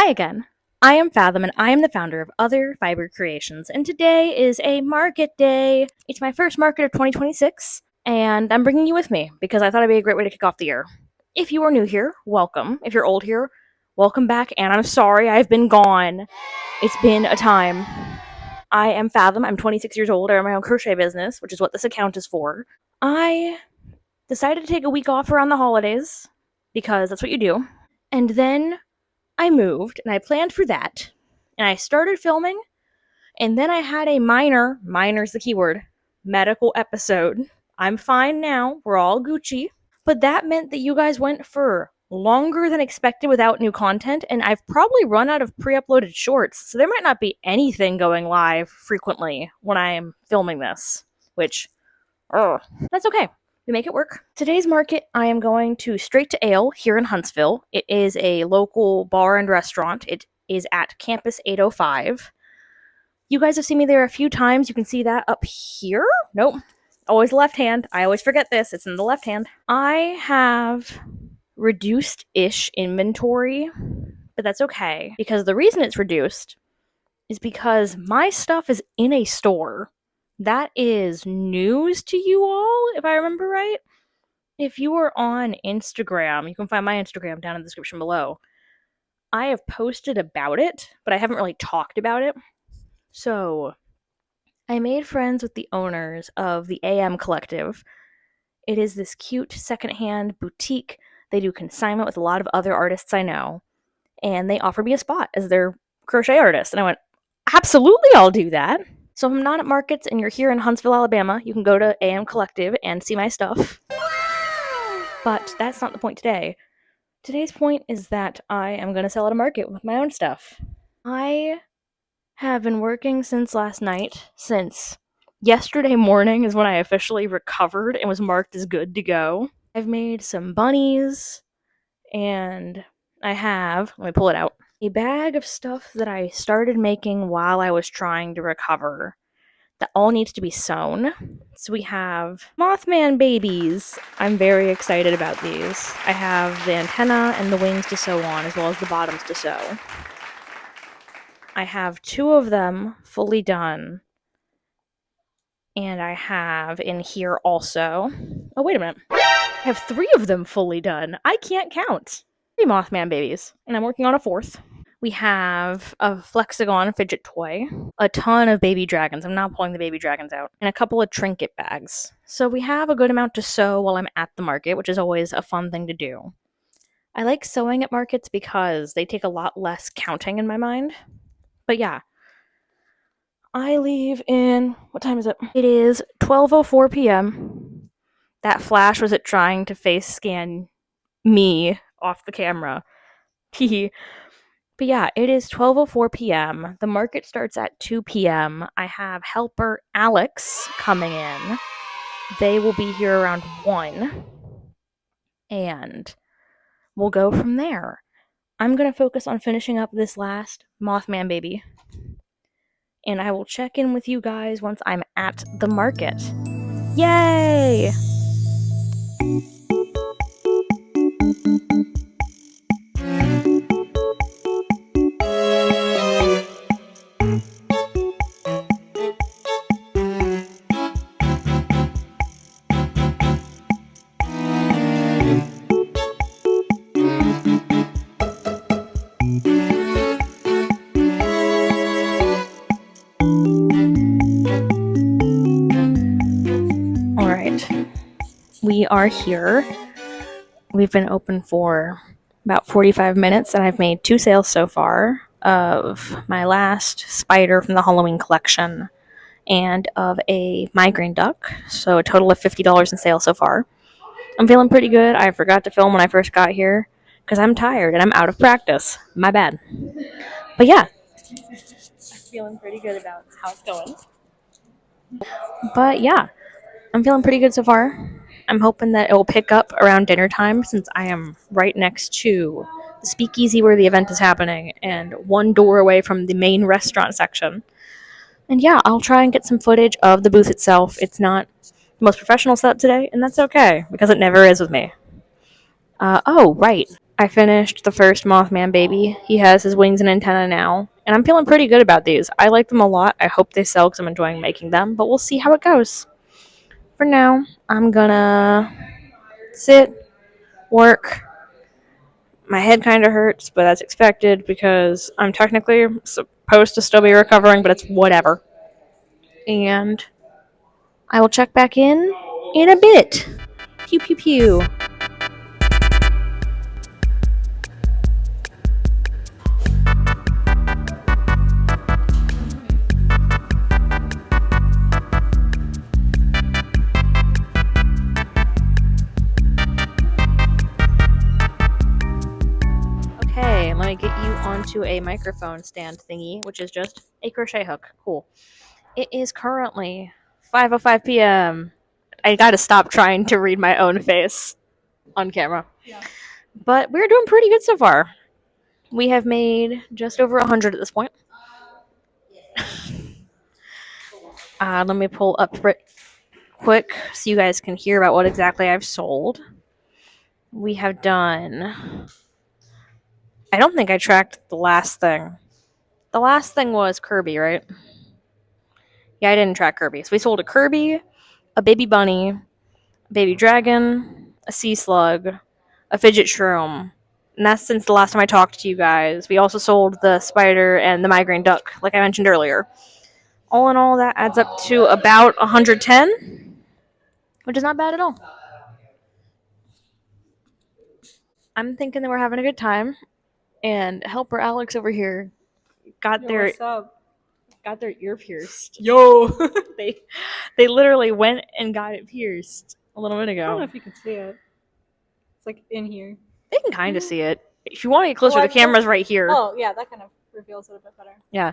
Hi again. I am Fathom and I am the founder of Other Fiber Creations, and today is a market day. It's my first market of 2026, and I'm bringing you with me because I thought it'd be a great way to kick off the year. If you are new here, welcome. If you're old here, welcome back, and I'm sorry I've been gone. It's been a time. I am Fathom. I'm 26 years old. I run my own crochet business, which is what this account is for. I decided to take a week off around the holidays because that's what you do. And then I moved and I planned for that. And I started filming. And then I had a minor's the keyword, medical episode. I'm fine now. We're all Gucci. But that meant that you guys went for longer than expected without new content. And I've probably run out of pre uploaded shorts. So there might not be anything going live frequently when I am filming this. Which, that's okay. We make it work. Today's market, I am going to Straight to Ale here in Huntsville. It is a local bar and restaurant. It is at Campus 805. You guys have seen me there a few times. You can see that up here. Nope. Always left hand. I always forget this. It's in the left hand. I have reduced-ish inventory, but that's okay. Because the reason it's reduced is because my stuff is in a store. That is news to you all, if I remember right. If you are on Instagram, you can find my Instagram down in the description below. I have posted about it, but I haven't really talked about it. So, I made friends with the owners of the AM Collective. It is this cute secondhand boutique. They do consignment with a lot of other artists I know. And they offered me a spot as their crochet artist. And I went, absolutely, I'll do that. So if I'm not at markets and you're here in Huntsville, Alabama, you can go to AM Collective and see my stuff. But that's not the point today. Today's point is that I am going to sell at a market with my own stuff. I have been working since last night, since yesterday morning is when I officially recovered and was marked as good to go. I've made some bunnies, and I have, let me pull it out, a bag of stuff that I started making while I was trying to recover that all needs to be sewn. So we have Mothman babies. I'm very excited about these. I have the antenna and the wings to sew on, as well as the bottoms to sew. I have 2 of them fully done. And I have in here also... Oh, wait a minute. I have 3 of them fully done. I can't count. 3 Mothman babies. And I'm working on a 4th. We have a Flexagon fidget toy, a ton of baby dragons. I'm not pulling the baby dragons out, and a couple of trinket bags. So we have a good amount to sew while I'm at the market, which is always a fun thing to do. I like sewing at markets because they take a lot less counting in my mind. But yeah, I leave in, what time is it? It is 12:04 p.m. That flash was it trying to face scan me off the camera. But yeah, it is 12:04 p.m. The market starts at 2 p.m. I have helper Alex coming in. They will be here around 1. And we'll go from there. I'm going to focus on finishing up this last Mothman baby. And I will check in with you guys once I'm at the market. Yay! We are here. We've been open for about 45 minutes, and I've made 2 sales so far of my last spider from the Halloween collection and of a migraine duck. So a total of $50 in sales so far. I'm feeling pretty good. I forgot to film when I first got here because I'm tired and I'm out of practice. My bad. But yeah, I'm feeling pretty good about how it's going. But yeah, I'm feeling pretty good so far. I'm hoping that it will pick up around dinner time since I am right next to the speakeasy where the event is happening and 1 door away from the main restaurant section. And yeah, I'll try and get some footage of the booth itself. It's not most professional setup today, and that's okay, because it never is with me. Oh, right. I finished the first Mothman baby. He has his wings and antenna now, and I'm feeling pretty good about these. I like them a lot. I hope they sell because I'm enjoying making them, but we'll see how it goes. For now, I'm gonna sit, work. My head kind of hurts, but that's expected because I'm technically supposed to still be recovering, but it's whatever. And I will check back in a bit. Pew pew pew. Okay, let me get you onto a microphone stand thingy, which is just a crochet hook. Cool. It is currently 5:05 p.m. I gotta stop trying to read my own face on camera. Yeah. But we're doing pretty good so far. We have made just over 100 at this point. Let me pull up quick so you guys can hear about what exactly I've sold. We have done... I don't think I tracked the last thing. The last thing was Kirby, right? Yeah, I didn't track Kirby. So we sold a Kirby, a baby bunny, a baby dragon, a sea slug, a fidget shroom. And that's since the last time I talked to you guys. We also sold the spider and the migraine duck, like I mentioned earlier. All in all, that adds up to about 110, which is not bad at all. I'm thinking that we're having a good time, and helper Alex over here got their ear pierced. Yo! They literally went and got it pierced a little bit I don't know ago. if you can see it. It's like in here. They can kind of see it. If you want to get closer, the camera's right here. Oh, yeah, that kind of reveals it a bit better. Yeah.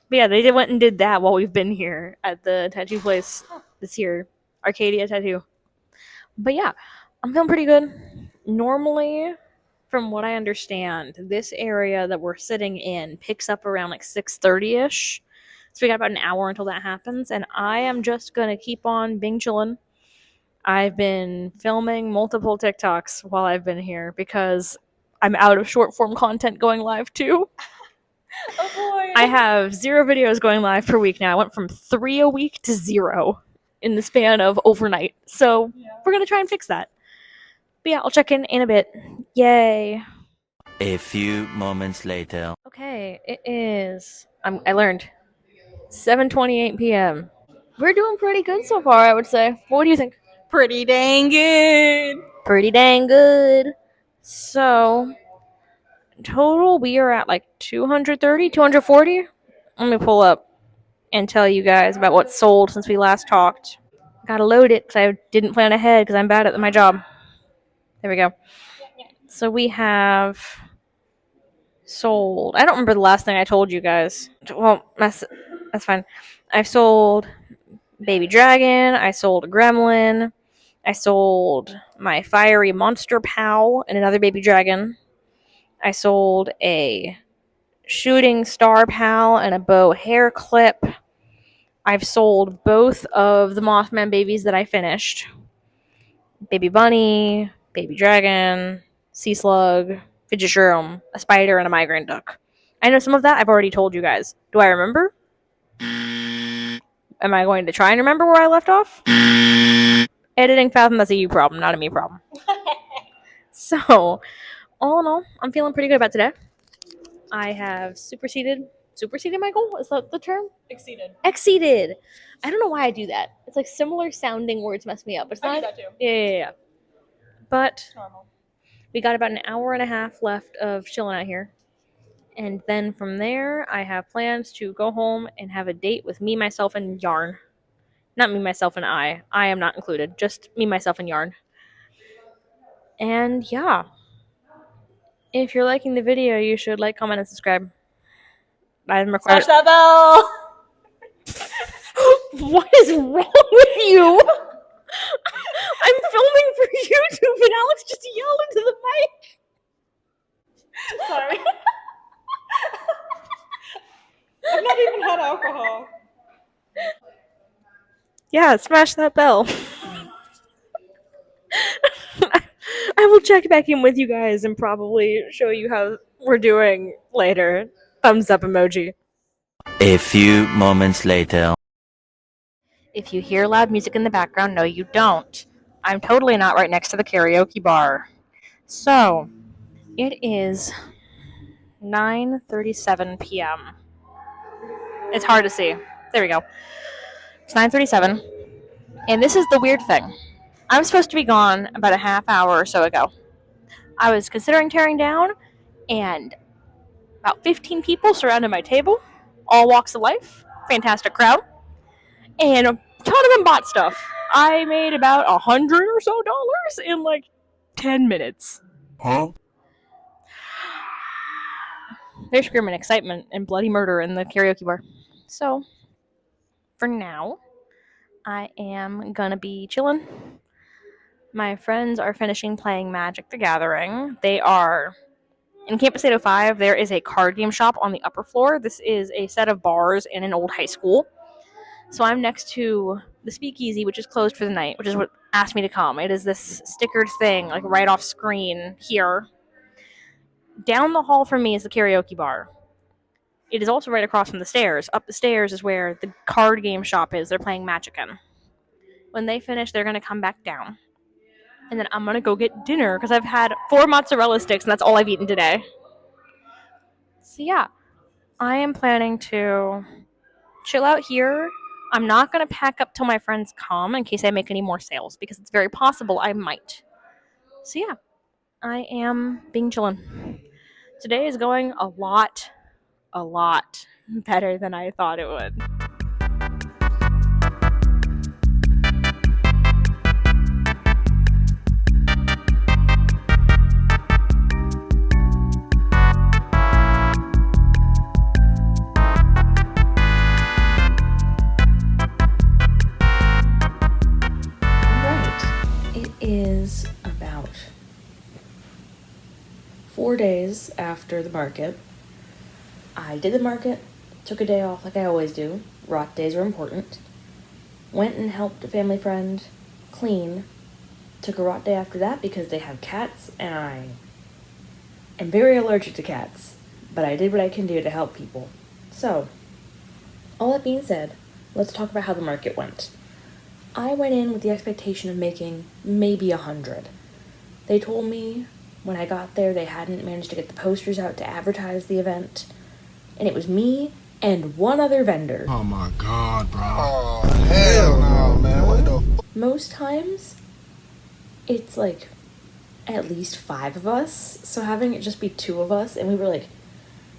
But yeah, they went and did that while we've been here at the tattoo place this year, Arcadia Tattoo. But yeah, I'm feeling pretty good. Normally, from what I understand, this area that we're sitting in picks up around like 6:30ish. So we got about an hour until that happens, and I am just gonna keep on being chillin'. I've been filming multiple TikToks while I've been here because I'm out of short form content going live too. Oh boy! I have 0 videos going live per week now. I went from 3 a week to 0 in the span of overnight. So we're gonna try and fix that. But yeah, I'll check in a bit. Yay. A few moments later. Okay, it is. I learned 7:28 p.m. We're doing pretty good so far, I would say. What do you think? Pretty dang good! Pretty dang good. So, total, we are at like 230, 240. Let me pull up and tell you guys about what's sold since we last talked. Gotta load it because I didn't plan ahead because I'm bad at my job. There we go. So we have sold... I don't remember the last thing I told you guys. Well, that's fine. I've sold baby dragon. I sold a gremlin. I sold my fiery monster pal and another baby dragon. I sold a shooting star pal and a bow hair clip. I've sold both of the Mothman babies that I finished. Baby bunny, baby dragon, sea slug, fidget shroom, a spider, and a migraine duck. I know some of that I've already told you guys. Do I remember? Am I going to try and remember where I left off? Editing Fathom, that's a you problem, not a me problem. So, all in all, I'm feeling pretty good about today. I have superseded my goal? Is that the term? Exceeded. I don't know why I do that. It's like similar sounding words mess me up. It's not. I do that too. Yeah. But Normal. we got about an hour and a half left of chilling out here. And then from there, I have plans to go home and have a date with me, myself, and Yarn. Not me, myself, and I. I am not included. Just me, myself, and Yarn. And yeah. If you're liking the video, you should like, comment, and subscribe. I'm required. Smash that bell! What is wrong with you? I'm filming for YouTube and Alex just yelled into the mic. Sorry. I've not even had alcohol. Yeah, smash that bell. I will check back in with you guys and probably show you how we're doing later. Thumbs up emoji. A few moments later. If you hear loud music in the background, no, you don't. I'm totally not right next to the karaoke bar. So, it is 9:37 p.m. It's hard to see. There we go. It's 9:37, and this is the weird thing. I'm supposed to be gone about a half hour or so ago. I was considering tearing down, and about 15 people surrounded my table, all walks of life, fantastic crowd, and a ton of them bought stuff. I made about $100 or so in like 10 minutes. Huh? They're screaming excitement and bloody murder in the karaoke bar. So, for now, I am gonna be chilling. My friends are finishing playing Magic the Gathering. They are in Campus 805. There is a card game shop on the upper floor. This is a set of bars in an old high school. So I'm next to the Speakeasy, which is closed for the night, which is what asked me to come. It is this stickered thing, like right off screen here. Down the hall from me is the karaoke bar. It is also right across from the stairs. Up the stairs is where the card game shop is. They're playing Magic in. When they finish, they're going to come back down. And then I'm going to go get dinner because I've had 4 mozzarella sticks and that's all I've eaten today. So yeah, I am planning to chill out here. I'm not going to pack up till my friends come in case I make any more sales because it's very possible I might. So yeah, I am being chillin'. Today is going a lot better than I thought it would. It is about 4 days after the market. I did the market, took a day off like I always do. Rot days are important. Went and helped a family friend clean. Took a rot day after that because they have cats and I am very allergic to cats. But I did what I can do to help people. So, all that being said, let's talk about how the market went. I went in with the expectation of making maybe 100. They told me when I got there they hadn't managed to get the posters out to advertise the event. And it was me and one other vendor. Oh my god, bro. Oh, hell no, man. What the f- Most times, it's like at least 5 of us. So having it just be 2 of us, and we were like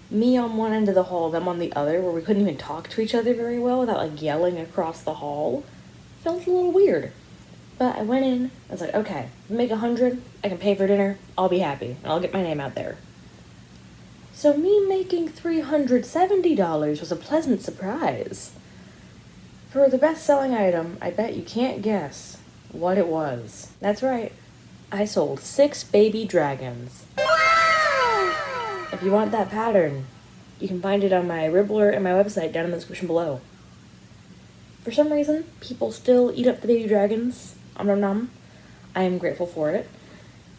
me on one end of the hall, them on the other, where we couldn't even talk to each other very well without like yelling across the hall, felt a little weird. But I went in, I was like, okay, make 100, I can pay for dinner, I'll be happy, and I'll get my name out there. So me making $370 was a pleasant surprise. For the best-selling item, I bet you can't guess what it was. That's right, I sold 6 baby dragons. If you want that pattern, you can find it on my Ribbler and my website down in the description below. For some reason, people still eat up the baby dragons. Nom nom. I am grateful for it.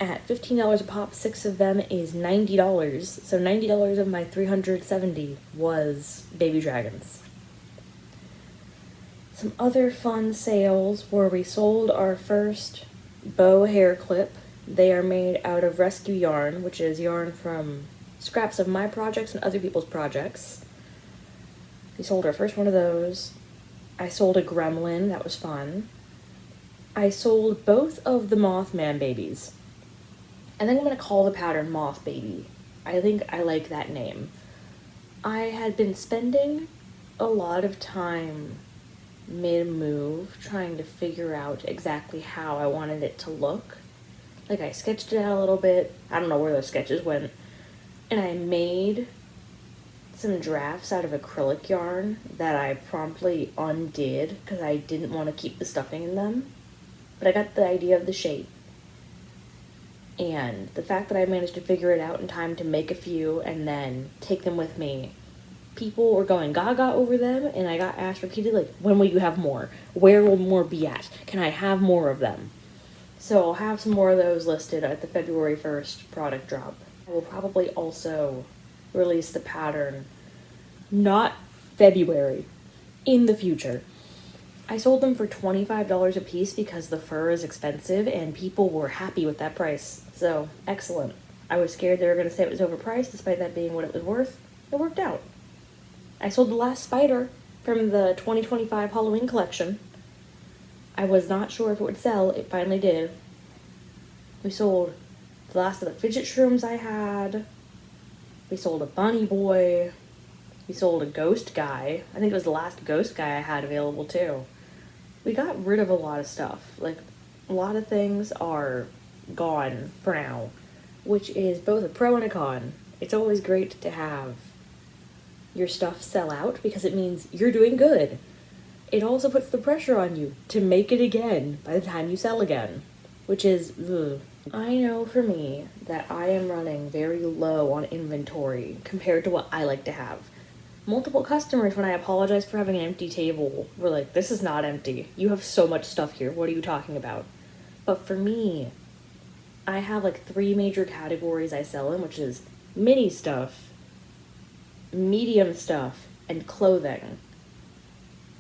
At $15 a pop, 6 of them is $90. So $90 of my $370 was baby dragons. Some other fun sales were we sold our first bow hair clip. They are made out of rescue yarn, which is yarn from scraps of my projects and other people's projects. We sold our first one of those. I sold a gremlin, that was fun. I sold both of the Mothman babies. I think I'm going to call the pattern Moth Baby. I think I like that name. I had been spending a lot of time mid-move trying to figure out exactly how I wanted it to look. Like I sketched it out a little bit. I don't know where those sketches went. And I made some drafts out of acrylic yarn that I promptly undid because I didn't want to keep the stuffing in them. But I got the idea of the shape. And the fact that I managed to figure it out in time to make a few and then take them with me, people were going gaga over them, and I got asked repeatedly, like, when will you have more? Where will more be at? Can I have more of them? So I'll have some more of those listed at the February 1st product drop. I will probably also release the pattern, not February, in the future. I sold them for $25 a piece because the fur is expensive and people were happy with that price. So, excellent. I was scared they were going to say it was overpriced despite that being what it was worth. It worked out. I sold the last spider from the 2025 Halloween collection. I was not sure if it would sell. It finally did. We sold the last of the fidget shrooms I had. We sold a bunny boy. We sold a ghost guy. I think it was the last ghost guy I had available too. We got rid of a lot of stuff. Like, a lot of things are gone for now, which is both a pro and a con. It's always great to have your stuff sell out because it means you're doing good. It also puts the pressure on you to make it again by the time you sell again, which is, ugh. I know for me that I am running very low on inventory compared to what I like to have. Multiple customers, when I apologized for having an empty table, were like, this is not empty. You have so much stuff here. What are you talking about? But for me, I have like 3 major categories I sell in, which is mini stuff, medium stuff, and clothing.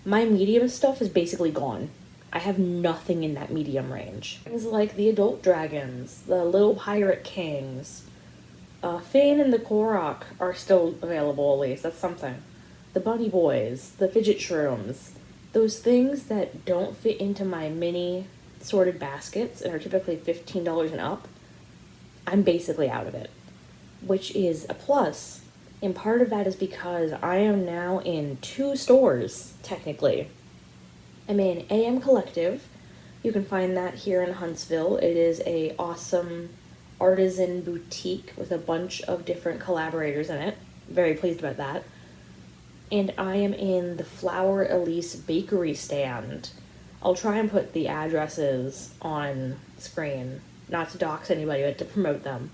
My medium stuff is basically gone. I have nothing in that medium range. Things like the adult dragons, the little pirate kings, Fane and the Korok are still available, at least. That's something. The bunny boys, the fidget shrooms, those things that don't fit into my mini sorted baskets and are typically $15 and up, I'm basically out of it, which is a plus. And part of that is because I am now in 2 stores, technically. I'm in AM Collective. You can find that here in Huntsville. It is a awesome artisan boutique with a bunch of different collaborators in it. Very pleased about that. And I am in the Flower Elise Bakery stand. I'll try and put the addresses on screen, not to dox anybody, but to promote them.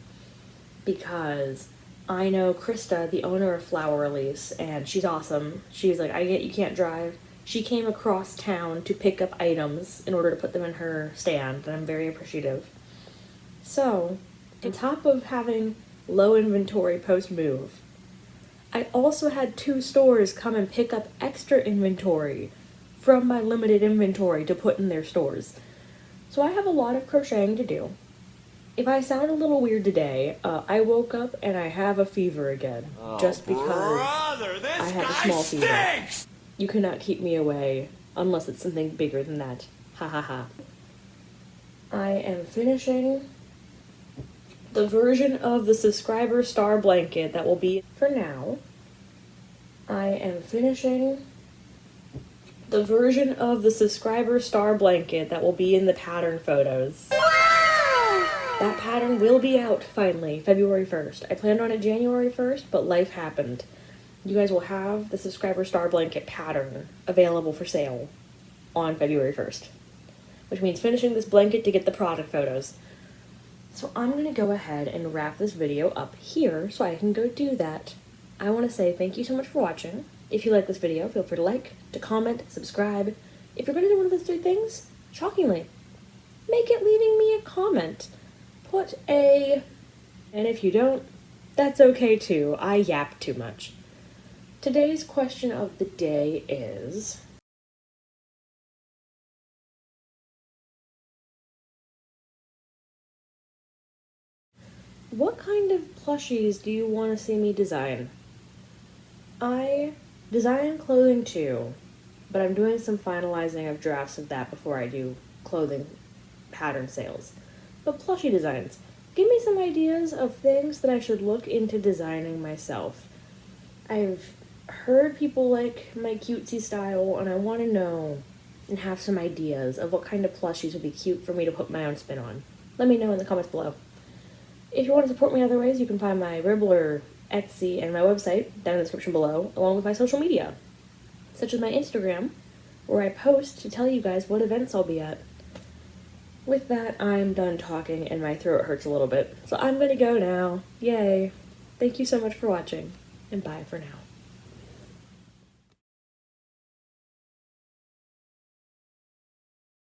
Because I know Krista, the owner of Flower Elise, and she's awesome. She's like, I get you can't drive. She came across town to pick up items in order to put them in her stand, and I'm very appreciative. So, on top of having low inventory post-move, I also had 2 stores come and pick up extra inventory from my limited inventory to put in their stores. So I have a lot of crocheting to do. If I sound a little weird today, I woke up and I have a fever again, just because I have a small fever. You cannot keep me away unless it's something bigger than that. Ha ha ha. I am finishing the version of the subscriber star blanket that will be for now. I am finishing the version of the subscriber star blanket that will be in the pattern photos. That pattern will be out finally, February 1st. I planned on it January 1st, but life happened. You guys will have the subscriber star blanket pattern available for sale on February 1st, which means finishing this blanket to get the product photos. So I'm going to go ahead and wrap this video up here so I can go do that. I want to say thank you so much for watching. If you like this video, feel free to like, to comment, subscribe. If you're going to do one of those 3 things, shockingly, make it leaving me a comment. Put a... And if you don't, that's okay too. I yap too much. Today's question of the day is... what kind of plushies do you want to see me design? I design clothing too, but I'm doing some finalizing of drafts of that before I do clothing pattern sales. But plushie designs, give me some ideas of things that I should look into designing myself. I've heard people like my cutesy style, and I want to know and have some ideas of what kind of plushies would be cute for me to put my own spin on. Let me know in the comments below. If you want to support me other ways, you can find my Ribbler, Etsy, and my website down in the description below, along with my social media, such as my Instagram, where I post to tell you guys what events I'll be at. With that, I'm done talking and my throat hurts a little bit, so I'm gonna go now. Yay! Thank you so much for watching, and bye for now.